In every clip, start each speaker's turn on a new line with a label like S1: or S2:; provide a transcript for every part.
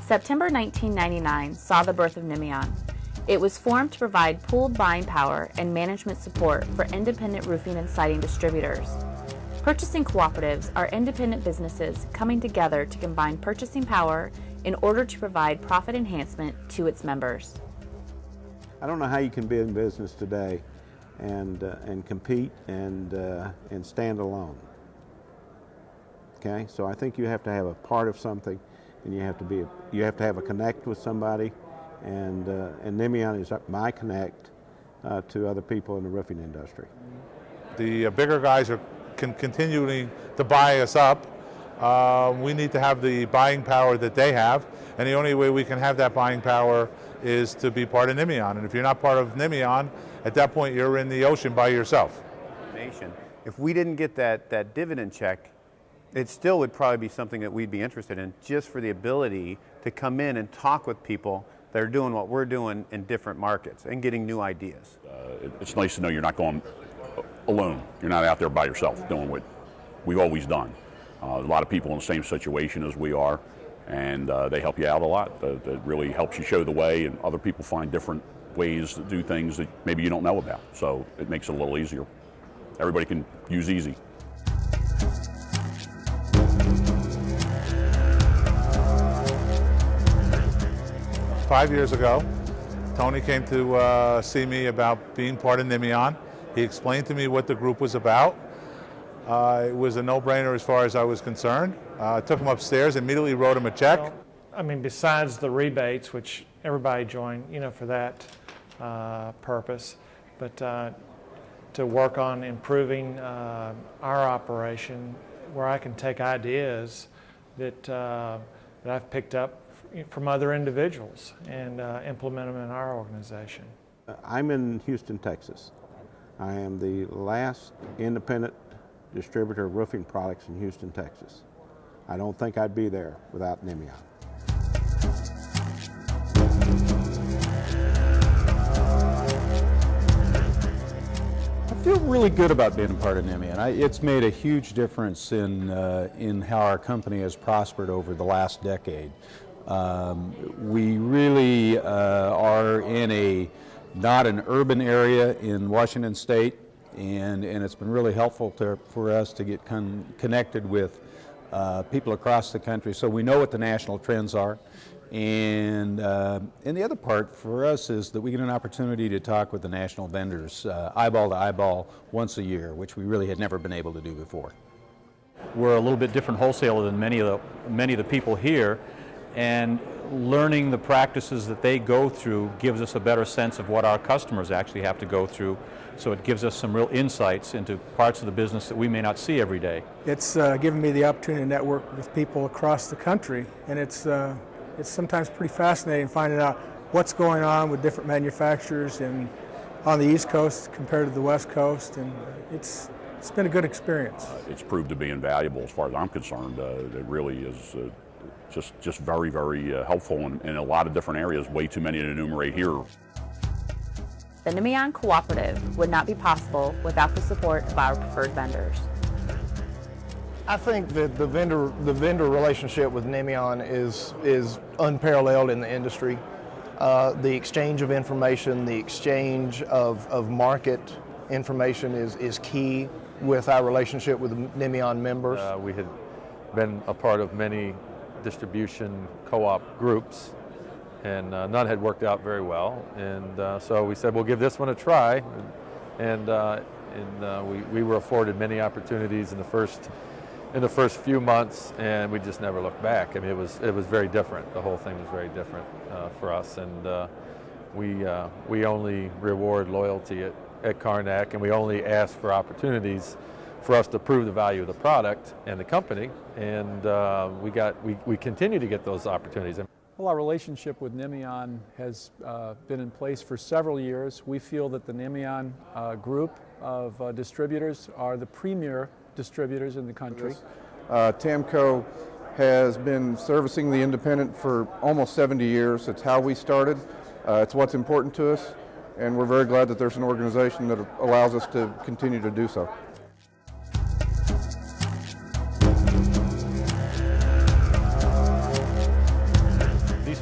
S1: September 1999 saw the birth of Nemeon. It was formed to provide pooled buying power and management support for independent roofing and siding distributors. Purchasing cooperatives are independent businesses coming together to combine purchasing power in order to provide profit enhancement to its members.
S2: I don't know how you can be in business today and compete and stand alone. Okay, so I think you have to have a part of something, and you have to have a connect with somebody, and Nemeon is my connect to other people in the roofing industry.
S3: The bigger guys are continuing to buy us up. We need to have the buying power that they have, and the only way we can have that buying power is to be part of Nemeon. And if you're not part of Nemeon, at that point you're in the ocean by yourself.
S4: If we didn't get that dividend check, it still would probably be something that we'd be interested in, just for the ability to come in and talk with people that are doing what we're doing in different markets and getting new ideas.
S5: It's nice to know you're not going alone. You're not out there by yourself doing what we've always done. A lot of people in the same situation as we are, and they help you out a lot. That really helps you show the way, and other people find different ways to do things that maybe you don't know about. So it makes it a little easier. Everybody can use easy.
S3: Five years ago, Tony came to see me about being part of Nemeon. He explained to me what the group was about. It was a no-brainer as far as I was concerned. I took him upstairs, immediately wrote him a check.
S6: Well, I mean, besides the rebates, which everybody joined, for that purpose, but to work on improving our operation, where I can take ideas that I've picked up from other individuals and implement them in our organization.
S2: I'm in Houston, Texas. I am the last independent distributor of roofing products in Houston, Texas. I don't think I'd be there without Nemeon.
S7: I feel really good about being a part of Nemeon. It's made a huge difference in how our company has prospered over the last decade. We really are in not an urban area in Washington State, and it's been really helpful for us to get connected with people across the country, so we know what the national trends are. And the other part for us is that we get an opportunity to talk with the national vendors eyeball to eyeball once a year, which we really had never been able to do before.
S8: We're a little bit different wholesaler than many of the people here, and learning the practices that they go through gives us a better sense of what our customers actually have to go through. So it gives us some real insights into parts of the business that we may not see every day.
S9: It's given me the opportunity to network with people across the country, and it's sometimes pretty fascinating finding out what's going on with different manufacturers on the East Coast compared to the West Coast, and it's been a good experience.
S5: It's proved to be invaluable as far as I'm concerned. It really is just very, very helpful in a lot of different areas, way too many to enumerate here.
S1: The Nemeon Cooperative would not be possible without the support of our preferred vendors.
S10: I think that the vendor relationship with Nemeon is unparalleled in the industry. The exchange of information, the exchange of market information is key with our relationship with the Nemeon members.
S11: We had been a part of many distribution co-op groups, and none had worked out very well, and so we said we'll give this one a try, and we were afforded many opportunities in the first few months, and we just never looked back. I mean, it was very different. The whole thing was very different for us, and we only reward loyalty at Karnak, and we only ask for opportunities for us to prove the value of the product and the company, and we continue to get those opportunities.
S12: Well, our relationship with Nemeon has been in place for several years. We feel that the Nemeon group of distributors are the premier distributors in the country.
S13: TAMCO has been servicing the independent for almost 70 years. It's how we started. It's what's important to us, and we're very glad that there's an organization that allows us to continue to do so.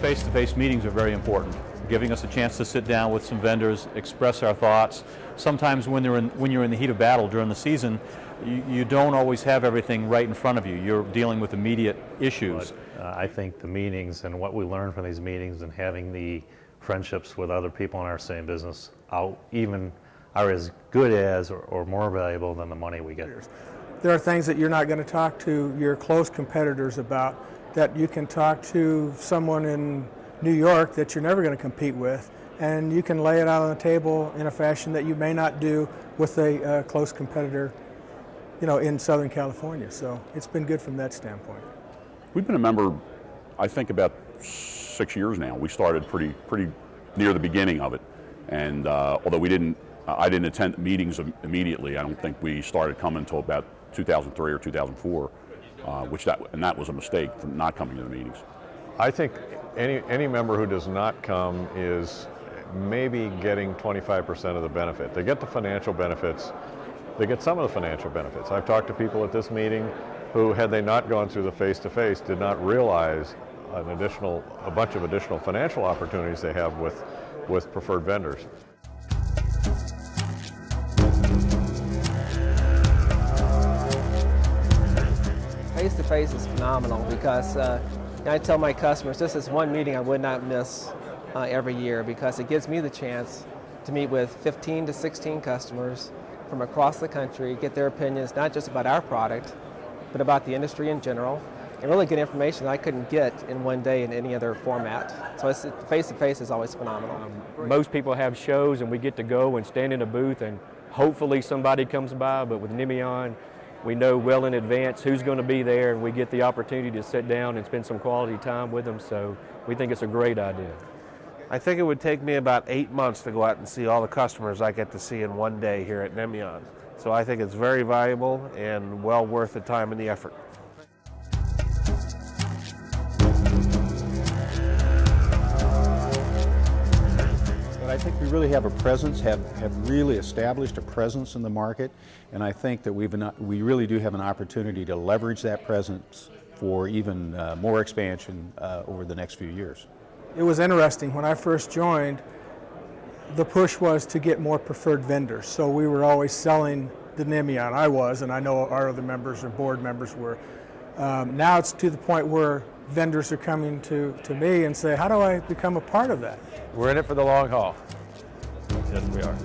S8: face-to-face meetings are very important, giving us a chance to sit down with some vendors, express our thoughts. Sometimes when you're in the heat of battle during the season, you don't always have everything right in front of you. You're dealing with immediate issues.
S14: But, I think the meetings and what we learn from these meetings and having the friendships with other people in our same business are as good as or more valuable than the money we get.
S9: There are things that you're not going to talk to your close competitors about that you can talk to someone in New York that you're never going to compete with, and you can lay it out on the table in a fashion that you may not do with a close competitor, in Southern California. So it's been good from that standpoint.
S5: We've been a member, I think, about 6 years now. We started pretty near the beginning of it, and although I didn't attend meetings immediately. I don't think we started coming until about 2003 or 2004, that was a mistake for not coming to the meetings.
S11: I think any member who does not come is maybe getting 25% of the benefit. They get the financial benefits. They get some of the financial benefits. I've talked to people at this meeting who, had they not gone through the face-to-face, did not realize a bunch of additional financial opportunities they have with preferred vendors.
S15: Face-to-face is phenomenal because I tell my customers this is one meeting I would not miss every year, because it gives me the chance to meet with 15 to 16 customers from across the country, get their opinions not just about our product, but about the industry in general, and really get information that I couldn't get in one day in any other format. So face-to-face is always phenomenal.
S16: Most people have shows and we get to go and stand in a booth and hopefully somebody comes by, but with Nemeon, we know well in advance who's going to be there, and we get the opportunity to sit down and spend some quality time with them, so we think it's a great idea.
S17: I think it would take me about 8 months to go out and see all the customers I get to see in one day here at Nemeon. So I think it's very valuable and well worth the time and the effort.
S7: But I think we really have a presence, have really established a presence in the market, and I think that we really do have an opportunity to leverage that presence for even more expansion over the next few years.
S9: It was interesting. When I first joined, the push was to get more preferred vendors. So we were always selling the Nemeon. I was, and I know our other members or board members were. Now it's to the point where vendors are coming to me and say, how do I become a part of that?
S11: We're in it for the long haul. Yes, we are.